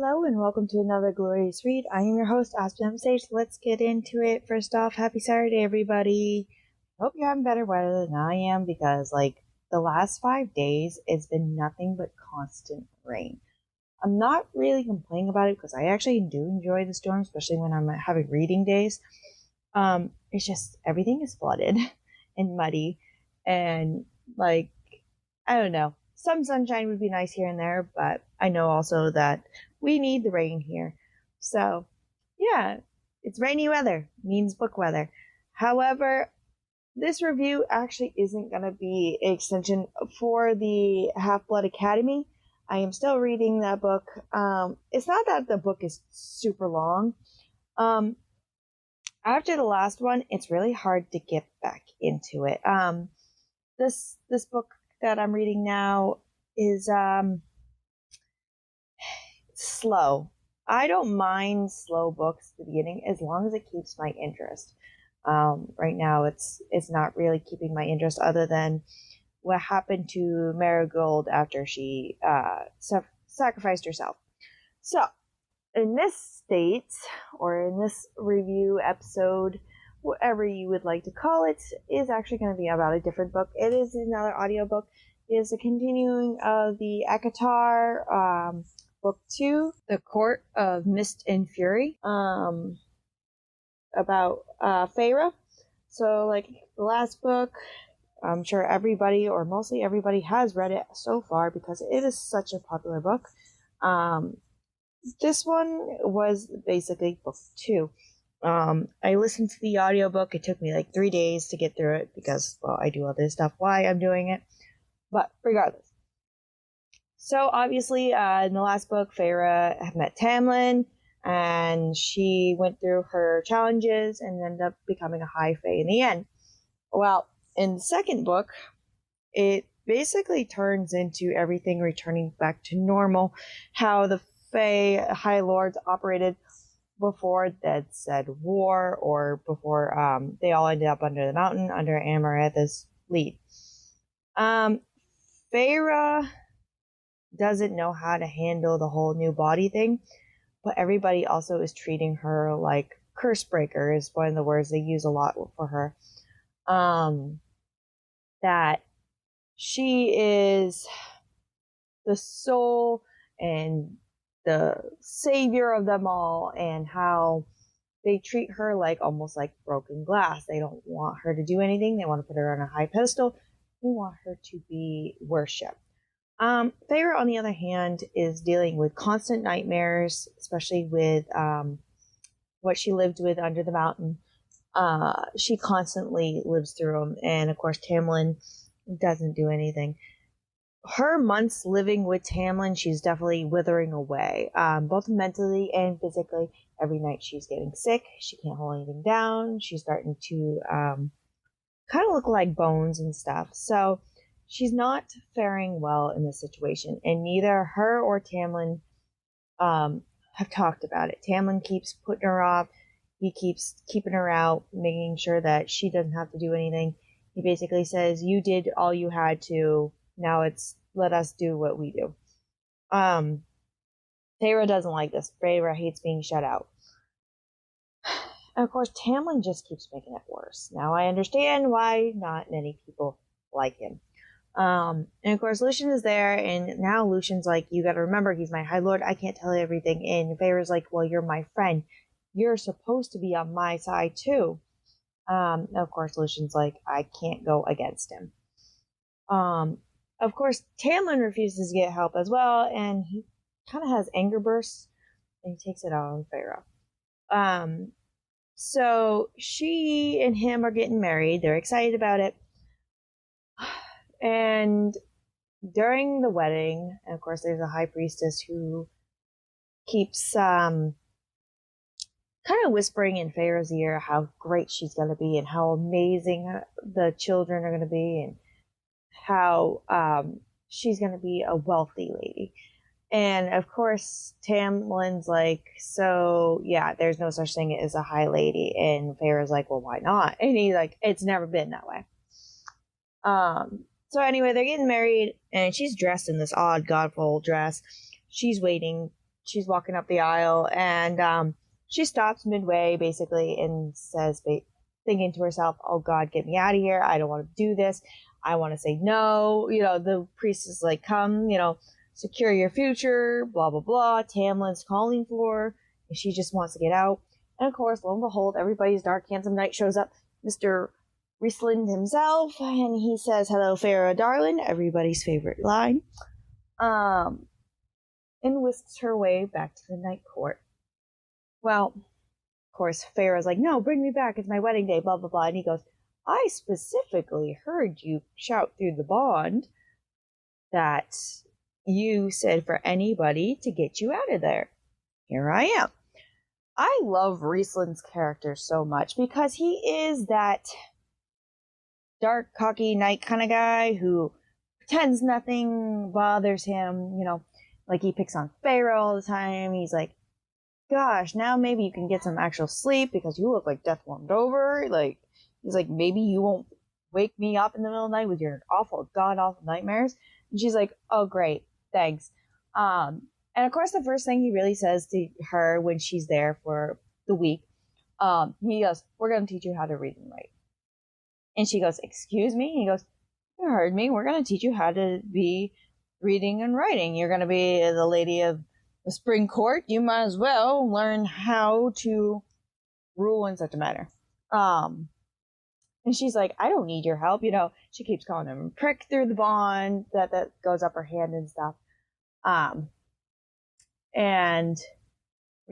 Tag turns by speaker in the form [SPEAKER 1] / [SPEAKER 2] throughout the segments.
[SPEAKER 1] Hello and welcome to another glorious read. I am your host, Aspen Sage. Let's get into it. First off, happy Saturday, everybody. Hope you're having better weather than I am because, the last 5 days, it's been nothing but constant rain. I'm not really complaining about it because I actually do enjoy the storm, especially when I'm having reading days. It's just everything is flooded and muddy, and I don't know. Some sunshine would be nice here and there, but I know also that we need the rain here. So, yeah, it's rainy weather, means book weather. However, this review actually isn't going to be an extension for the Half-Blood Academy. I am still reading that book. It's not that the book is super long. After the last one, it's really hard to get back into it. This book that I'm reading now is slow. I don't mind slow books at the beginning as long as it keeps my interest. Right now, it's not really keeping my interest other than what happened to Marigold after she sacrificed herself. So, in this state, or in this review episode, whatever you would like to call it, is actually going to be about a different book. It is another audiobook. It is a continuing of the ACOTAR book 2, The Court of Mist and Fury, about Feyre. So, the last book, I'm sure everybody, or mostly everybody, has read it so far because it is such a popular book. This one was basically book 2. I listened to the audiobook. It took me 3 days to get through it because, I do other stuff while I'm doing it. But regardless. So obviously, in the last book, Feyre had met Tamlin, and she went through her challenges and ended up becoming a High Fae in the end. Well, in the second book, it basically turns into everything returning back to normal, how the Fae High Lords operated before that said war, or before they all ended up under the mountain under Amarantha's lead. Feyre doesn't know how to handle the whole new body thing, but everybody also is treating her like curse breaker is one of the words they use a lot for her. That she is the soul and the savior of them all, and how they treat her almost like broken glass. They don't want her to do anything. They want to put her on a high pedestal. They want her to be worshipped. Feyre, on the other hand, is dealing with constant nightmares, especially with what she lived with under the mountain. She constantly lives through them, and of course Tamlin doesn't do anything. Her months living with Tamlin, she's definitely withering away, both mentally and physically. Every night she's getting sick. She can't hold anything down. She's starting to kind of look like bones and stuff. So she's not faring well in this situation, and neither her or Tamlin have talked about it. Tamlin keeps putting her off. He keeps keeping her out, making sure that she doesn't have to do anything. He basically says, you did all you had to. Now it's let us do what we do. Feyre doesn't like this. Feyre hates being shut out. And of course, Tamlin just keeps making it worse. Now I understand why not many people like him. And of course, Lucian is there, and now Lucian's like, you gotta remember, he's my High Lord. I can't tell you everything. And Feyre's like, well, you're my friend. You're supposed to be on my side too. Of course, Lucian's like, I can't go against him. Of course, Tamlin refuses to get help as well, and he kind of has anger bursts, and he takes it out on Feyre. So she and him are getting married. They're excited about it. And during the wedding, and of course, there's a high priestess who keeps kind of whispering in Feyre's ear how great she's going to be and how amazing the children are going to be, and how she's going to be a wealthy lady. And of course, Tamlin's like, so yeah, there's no such thing as a high lady. And Feyre's like, well, why not? And he's like, it's never been that way. So anyway, they're getting married, and she's dressed in this odd, godful dress. She's waiting she's walking up the aisle, and she stops midway, basically, and says, thinking to herself, oh God, get me out of here. I don't want to do this. I want to say no. The priest is like, come, secure your future, blah, blah, blah. Tamlin's calling for her, and she just wants to get out. And of course, lo and behold, everybody's dark, handsome knight shows up, Mr. Rhysand himself, and he says, hello, Feyre, darling, everybody's favorite line, and whisks her way back to the night court. Well, of course, Feyre's like, no, bring me back, it's my wedding day, blah, blah, blah, and he goes, I specifically heard you shout through the bond that you said for anybody to get you out of there. Here I am. I love Rhysand's character so much because he is that dark, cocky knight kind of guy who pretends nothing bothers him, like he picks on Feyre all the time. He's like, gosh, now maybe you can get some actual sleep because you look like death warmed over. Like, he's like, maybe you won't wake me up in the middle of the night with your awful, god-awful nightmares. And she's like, oh, great, thanks. And of course, the first thing he really says to her when she's there for the week, he goes, we're going to teach you how to read and write. And she goes, excuse me? He goes, you heard me. We're going to teach you how to be reading and writing. You're going to be the lady of the spring court. You might as well learn how to rule in such a matter. And she's like, I don't need your help. She keeps calling him prick through the bond that goes up her hand and stuff. And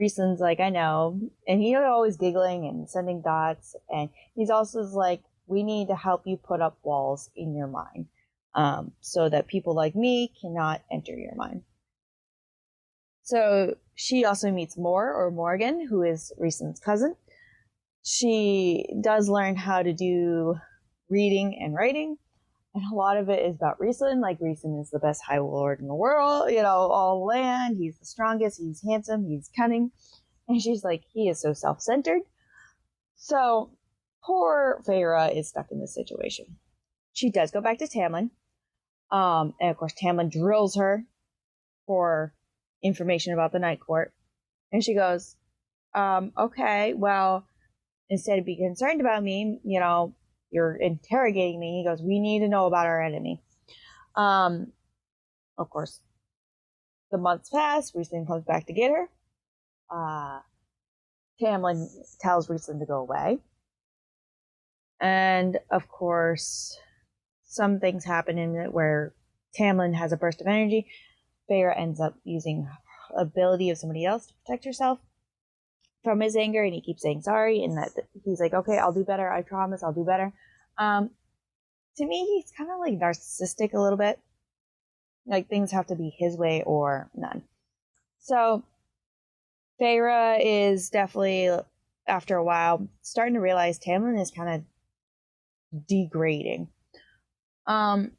[SPEAKER 1] Rhysand's like, I know. And he's always giggling and sending dots. And he's also like, we need to help you put up walls in your mind so that people like me cannot enter your mind. So she also meets Morgan, who is Rhysand's cousin. She does learn how to do reading and writing. And a lot of it is about Rhysand. Like, Rhysand is the best High Lord in the world, all land. He's the strongest. He's handsome. He's cunning. And she's like, he is so self-centered. So poor Feyre is stuck in this situation. She does go back to Tamlin. And of course, Tamlin drills her for information about the Night Court. And she goes, okay, well, instead of being concerned about me, you're interrogating me. He goes, we need to know about our enemy. Of course, the months pass. Rhysand comes back to get her. Tamlin tells Rhysand to go away. And, of course, some things happen in it where Tamlin has a burst of energy. Feyre ends up using the ability of somebody else to protect herself from his anger, and he keeps saying sorry, and that he's like, okay, I'll do better, I promise, I'll do better. To me, he's kind of like narcissistic a little bit. Like, things have to be his way or none. So Feyre is definitely, after a while, starting to realize Tamlin is kind of degrading. To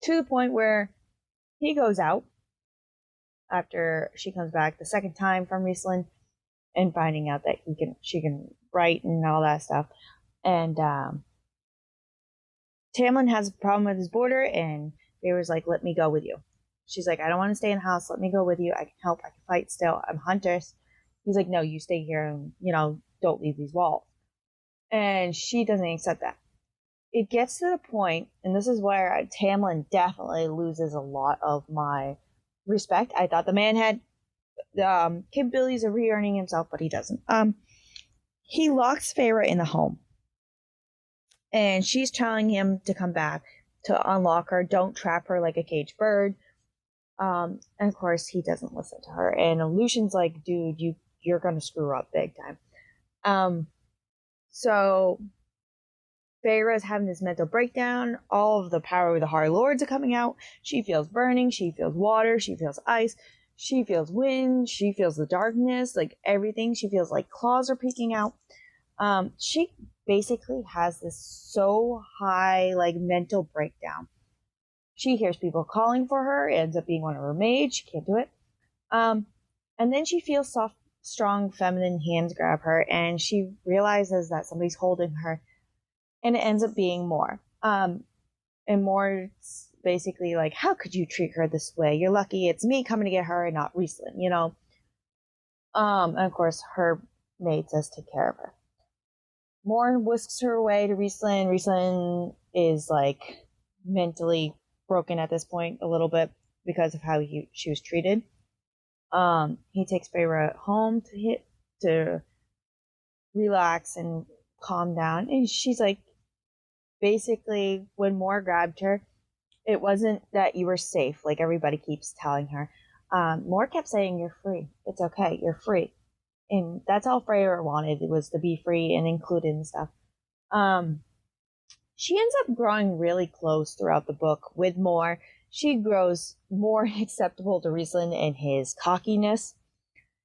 [SPEAKER 1] the point where he goes out after she comes back the second time from Rhysand, and finding out that she can write and all that stuff. And Tamlin has a problem with his border, and Feyre's like, let me go with you. She's like, I don't want to stay in the house. Let me go with you. I can help. I can fight still. I'm Huntress. He's like, no, you stay here and, don't leave these walls. And she doesn't accept that. It gets to the point, and this is where Tamlin definitely loses a lot of my respect. I thought the man had capabilities of re-earning himself, but he doesn't. He locks Feyre in the home, and she's telling him to come back to unlock her. Don't trap her like a caged bird. And of course, he doesn't listen to her. And Lucian's like, dude, you're gonna screw up big time. So Feyre is having this mental breakdown. All of the power of the High Lords are coming out. She feels burning. She feels water. She feels ice. She feels wind. She feels the darkness. Like, everything. She feels like claws are peeking out. She basically has this so high, mental breakdown. She hears people calling for her. It ends up being one of her maids. She can't do it. And then she feels soft, strong, feminine hands grab her, and she realizes that somebody's holding her. And it ends up being Mor. And Mor's basically like, how could you treat her this way? You're lucky it's me coming to get her and not Rhysand, And of course, her maid says take care of her. Morn whisks her away to Rhysand. Rhysand is like mentally broken at this point a little bit because of how she was treated. He takes Feyre home to relax and calm down, and she's like, basically, when Mor grabbed her, it wasn't that you were safe, like everybody keeps telling her. Mor kept saying, "You're free. It's okay. You're free." And that's all Feyre wanted, was to be free and included and stuff. She ends up growing really close throughout the book with Mor. She grows more acceptable to Rhysand and his cockiness.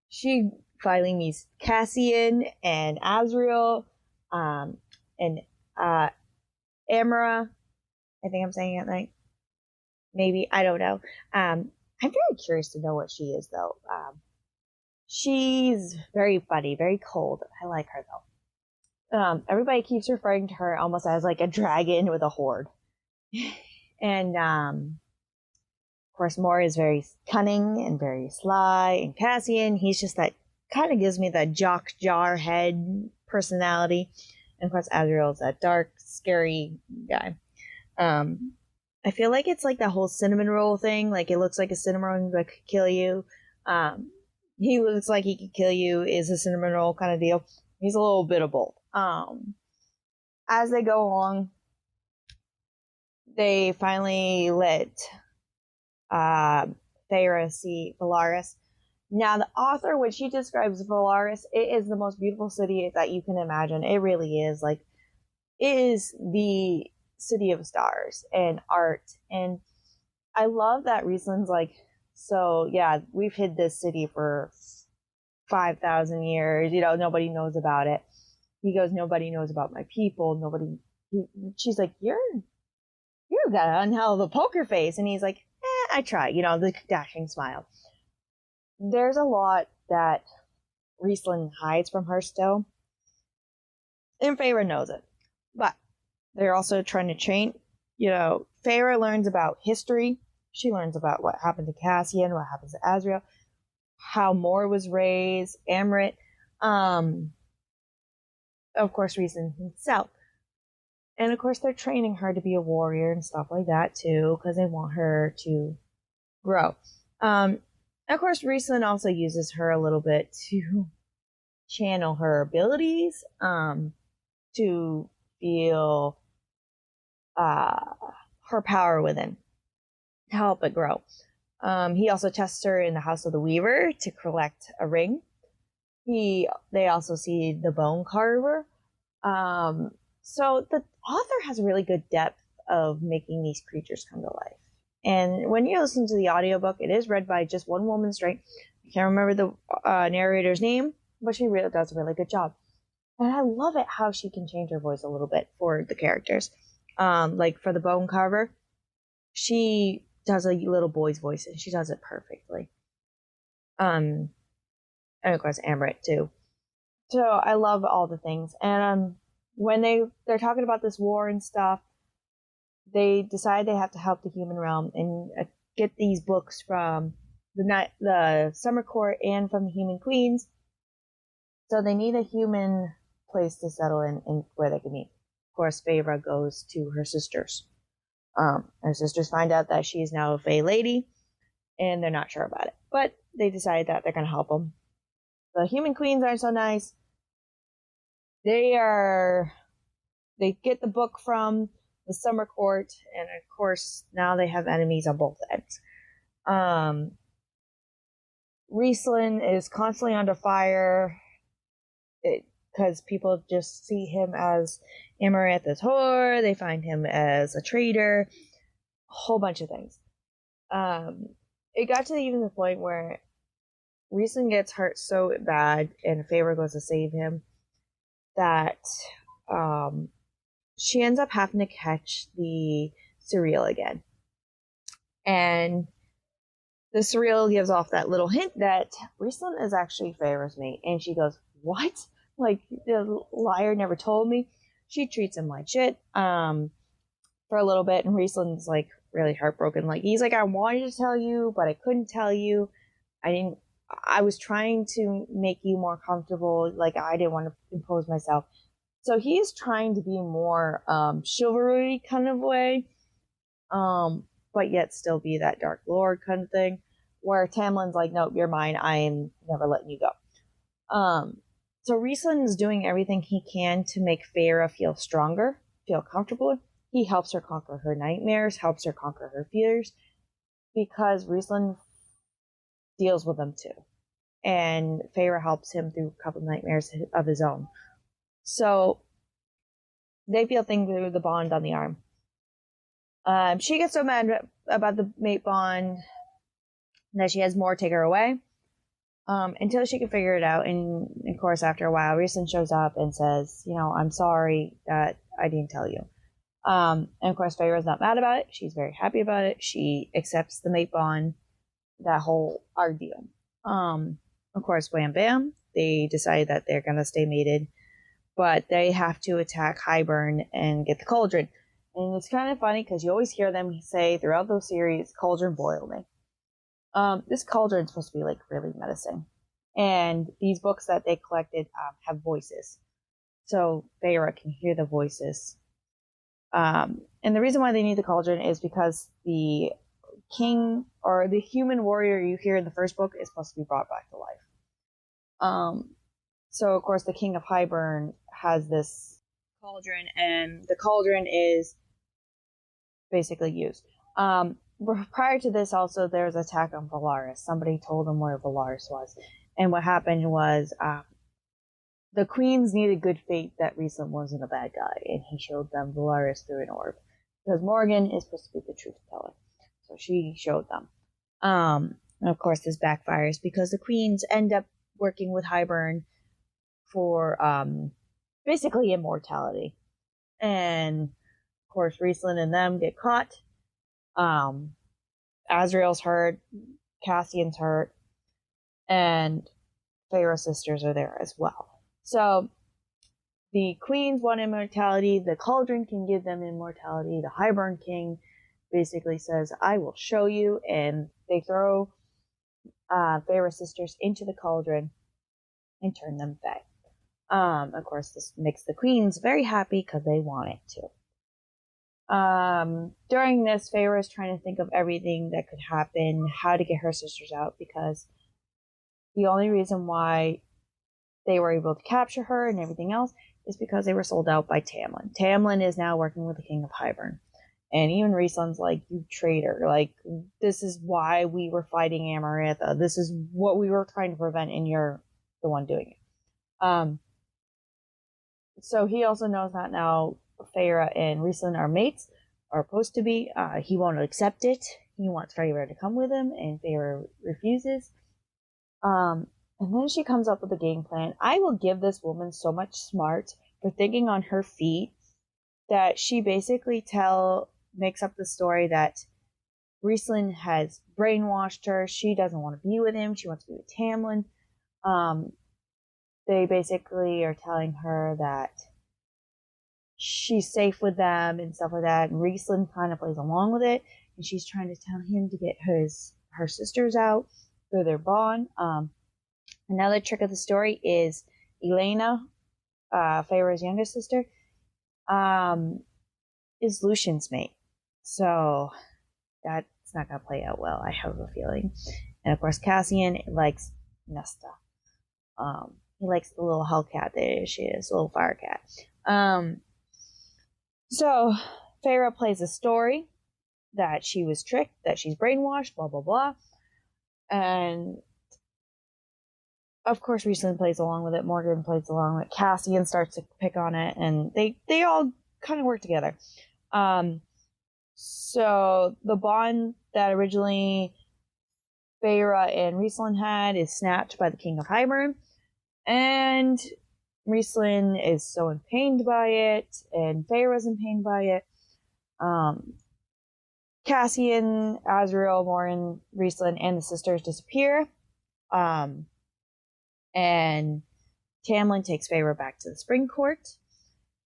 [SPEAKER 1] She finally meets Cassian and Azriel, and Amara. I think I'm saying it right. Maybe, I don't know. I'm very curious to know what she is, though. She's very funny, very cold. I like her, though. Everybody keeps referring to her almost as like a dragon with a horde. And, of course, Mor is very cunning and very sly. And Cassian, he's just that, kind of gives me that jock jarhead personality. And of course, Azriel is that dark, scary guy. I feel like it's like the whole cinnamon roll thing. Like, it looks like a cinnamon roll that could kill you. He looks like he could kill you, is a cinnamon roll kind of deal. He's a little bit of both. As they go along, they finally let Feyre see Valaris. Now, the author, when she describes Valaris, it is the most beautiful city that you can imagine. It really is. Like, it is the city of stars and art. And I love that Rhysand's like, so yeah, we've hid this city for 5,000 years. You know, nobody knows about it. He goes, nobody knows about my people. She's like, you've got one hell of a poker face. And he's like, I try, you know, the dashing smile. There's a lot that Rhysand hides from her still. And Feyre knows it. But they're also trying to train, you know, Feyre learns about history. She learns about what happened to Cassian, what happens to Azriel, how Mor was raised, Amrit, of course, Rhysand himself. And of course, they're training her to be a warrior and stuff like that too, because they want her to grow. Of course, Rhysand also uses her a little bit to channel her abilities, to feel her power within, to help it grow. He also tests her in the House of the Weaver to collect a ring. They also see the Bone Carver. So the author has a really good depth of making these creatures come to life. And when you listen to the audiobook, it is read by just one woman straight. I can't remember the narrator's name, but she really does a really good job. And I love it how she can change her voice a little bit for the characters. Like for the Bone Carver, she does a little boy's voice, and she does it perfectly. And of course, Amrit too. So I love all the things. And when they're talking about this war and stuff, they decide they have to help the human realm and get these books from the Summer Court and from the Human Queens. So they need a human place to settle in and where they can meet. Of course, Feyre goes to her sisters. Her sisters find out that she is now a Fey lady, and they're not sure about it. But they decide that they're going to help them. The Human Queens aren't so nice. They get the book from the Summer Court, and of course, now they have enemies on both ends. Rhysand is constantly under fire because people just see him as Amarantha's whore. They find him as a traitor. A whole bunch of things. It got to even the point where Rhysand gets hurt so bad, and Feyre goes to save him, that she ends up having to catch the Surreal again. And the Surreal gives off that little hint that Rhysand is actually Feyre's mate. And she goes, what? Like, the liar never told me. She treats him like shit for a little bit. And Rhysand's like really heartbroken. Like, he's like, I wanted to tell you, but I couldn't tell you. I didn't I was trying to make you more comfortable. Like, I didn't want to impose myself. So he's trying to be more chivalry kind of way, but yet still be that Dark Lord kind of thing. Where Tamlin's like, nope, you're mine. I am never letting you go. So Rhysand is doing everything he can to make Feyre feel stronger, feel comfortable. He helps her conquer her nightmares, helps her conquer her fears, because Rhysand deals with them too. And Feyre helps him through a couple of nightmares of his own. So they feel things through the bond on the arm. She gets so mad about the mate bond that she has Mor take her away. Until she can figure it out. And of course, after a while, Rhysand shows up and says, I'm sorry that I didn't tell you. And of course, Feyre's not mad about it. She's very happy about it. She accepts the mate bond, that whole ordeal. Of course, wham bam, they decide that they're going to stay mated, but they have to attack Hybern and get the cauldron. And it's kind of funny because you always hear them say throughout those series, cauldron boil me. This cauldron is supposed to be like really menacing. And these books that they collected have voices. So Feyre can hear the voices. And the reason why they need the cauldron is because the king or the human warrior you hear in the first book is supposed to be brought back to life. So of course the king of Hybern has this cauldron, and the cauldron is basically used. Prior to this, also, there was an attack on Valaris. Somebody told them where Valaris was. And what happened was the queens needed good faith that Rhysand wasn't a bad guy, and he showed them Valaris through an orb. Because Morgan is supposed to be the truth teller. So she showed them. And of course, this backfires because the queens end up working with Hybern for basically immortality. And of course, Rhysand and them get caught. Azriel's hurt, Cassian's hurt, and Feyre's sisters are there as well. So the queens want immortality, the cauldron can give them immortality, the Hybern king basically says, I will show you, and they throw Feyre's sisters into the cauldron and turn them Fey. Of course, this makes the queens very happy because they want it to. During this, Feyre is trying to think of everything that could happen, how to get her sisters out, because the only reason why they were able to capture her and everything else is because they were sold out by Tamlin. Tamlin is now working with the king of Hybern. And even Rhysand's like, you traitor, like, this is why we were fighting Amarantha. This is what we were trying to prevent, and you're the one doing it. So he also knows that now Feyre and Rhysand are mates, are supposed to be. He won't accept it. He wants Feyre to come with him, and Feyre refuses. And then she comes up with a game plan. I will give this woman so much smart for thinking on her feet that she basically makes up the story that Rhysand has brainwashed her. She doesn't want to be with him. She wants to be with Tamlin. They basically are telling her that she's safe with them and stuff like that. And Rhysand kind of plays along with it. And she's trying to tell him to get her sisters out through their bond. Another trick of the story is Elena, Feyre's youngest sister, is Lucian's mate. So that's not going to play out well, I have a feeling. And of course, Cassian likes Nesta. He likes the little hellcat that she is, the little fire cat. So Feyre plays a story that she was tricked, that she's brainwashed, blah, blah, blah. And of course, Rhysand plays along with it. Morgan plays along with it. Cassian starts to pick on it, and they all kind of work together. So the bond that originally Feyre and Rhysand had is snapped by the King of Hybern, and Rhysand is so pained by it, and Feyre's in pain by it. Cassian, Azriel, Morgan, Rhysand, and the sisters disappear. And Tamlin takes Feyre back to the Spring Court.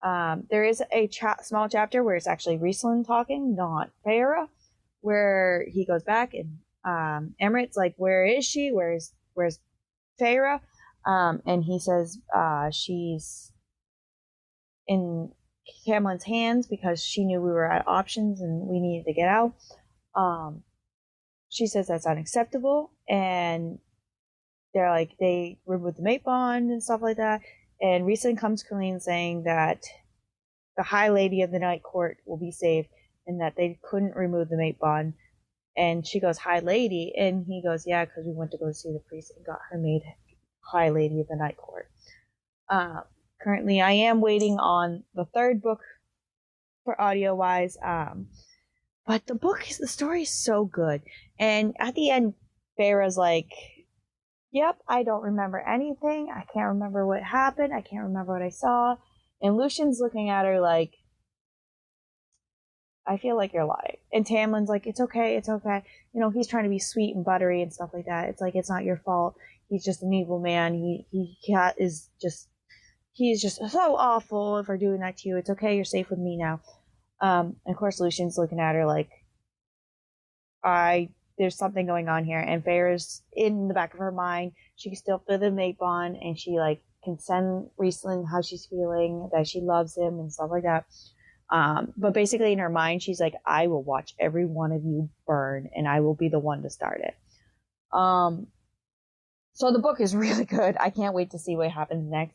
[SPEAKER 1] There is a small chapter where it's actually Rhysand talking, not Feyre, where he goes back and Emmerich's like, where is she? Where's where's Feyre? And he says she's in Tamlin's hands because she knew we were at options and we needed to get out. She says that's unacceptable, and they're like, they remove the mate bond and stuff like that. And Rhysand comes clean saying that the High Lady of the Night Court will be saved and that they couldn't remove the mate bond. And she goes, High Lady? And he goes, yeah, because we went to go see the priest and got her made High Lady of the Night Court. Currently, I am waiting on the third book for audio-wise. But the story is so good. And at the end, Feyre's like, yep, I don't remember anything. I can't remember what happened. I can't remember what I saw. And Lucian's looking at her like, I feel like you're lying. And Tamlin's like, it's okay, it's okay. You know, he's trying to be sweet and buttery and stuff like that. It's like, it's not your fault. He's just an evil man. He's just so awful for doing that to you. It's okay, you're safe with me now. And of course, Lucian's looking at her like, there's something going on here. And Feyre's in the back of her mind. She can still feel the mate bond, and she like can send Rhysand how she's feeling, that she loves him and stuff like that. But basically in her mind, she's like, I will watch every one of you burn, and I will be the one to start it. So the book is really good. I can't wait to see what happens next.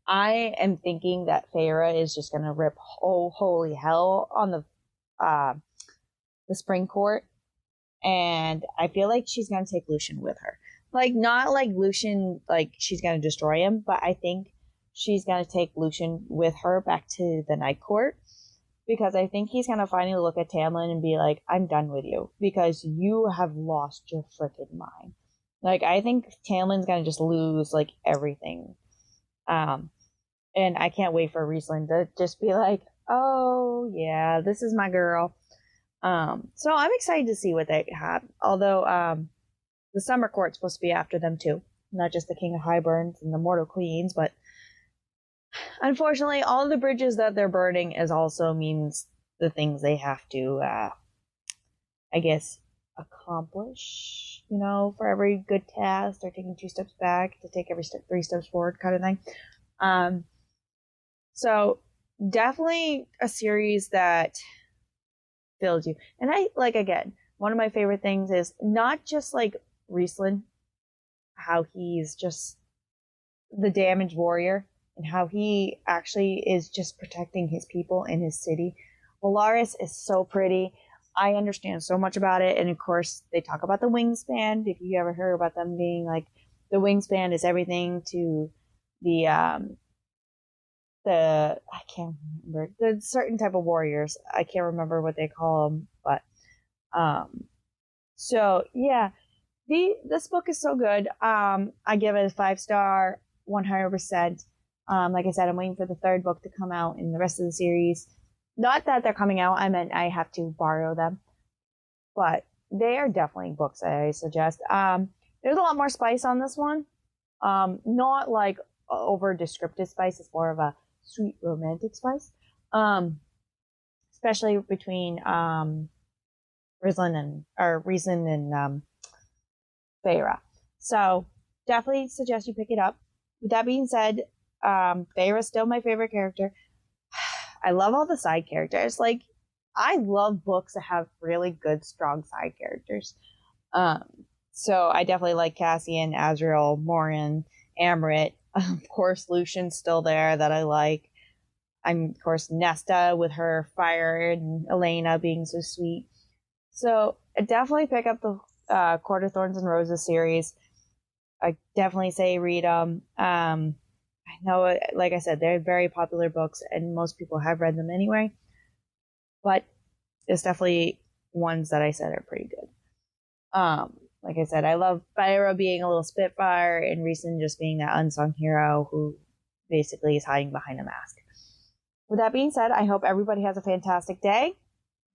[SPEAKER 1] I am thinking that Feyre is just gonna rip holy hell on the Spring Court. And I feel like she's going to take Lucian with her. Like, not like Lucian, like, she's going to destroy him, but I think she's going to take Lucian with her back to the Night Court. Because I think he's going to finally look at Tamlin and be like, I'm done with you. Because you have lost your freaking mind. Like, I think Tamlin's going to just lose, like, everything. And I can't wait for Rhysand to just be like, oh, yeah, this is my girl. So I'm excited to see what they have. Although, the Summer Court's supposed to be after them too. Not just the King of Highburns and the Mortal Queens, but unfortunately, all the bridges that they're burning is also means the things they have to, I guess, accomplish. You know, for every good task, they're taking 2 steps back to take every 3 steps forward kind of thing. So definitely a series that fills you. And I, like, again, one of my favorite things is not just like Rhysand, how he's just the damaged warrior and how he actually is just protecting his people in his city. Velaris is so pretty. I understand so much about it. And of course, they talk about the wingspan. If you ever heard about them being like, the wingspan is everything to I can't remember, the certain type of warriors. I can't remember what they call them, but so yeah, this book is so good. I give it a 5-star, 100%. Like I said, I'm waiting for the third book to come out in the rest of the series. Not that they're coming out, I meant I have to borrow them, but they are definitely books that I suggest. There's a lot more spice on this one. Not like over descriptive spice. It's more of a sweet romantic spice, especially between Rhysand and Feyre. So definitely suggest you pick it up. With that being said, Feyre is still my favorite character. I love all the side characters. Like, I love books that have really good, strong side characters. So I definitely like Cassian, Azriel, Morin, Amrit. Of course, Lucian's still there that I like. Of course, Nesta with her fire and Elena being so sweet. So I definitely pick up the Court of Thorns and Roses series. I definitely say read them. I know, like I said, they're very popular books and most people have read them anyway. But it's definitely ones that I said are pretty good. Like I said, I love Feyre being a little spitfire and Rhysand just being that unsung hero who basically is hiding behind a mask. With that being said, I hope everybody has a fantastic day.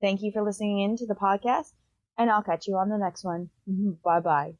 [SPEAKER 1] Thank you for listening in to the podcast, and I'll catch you on the next one. Bye-bye.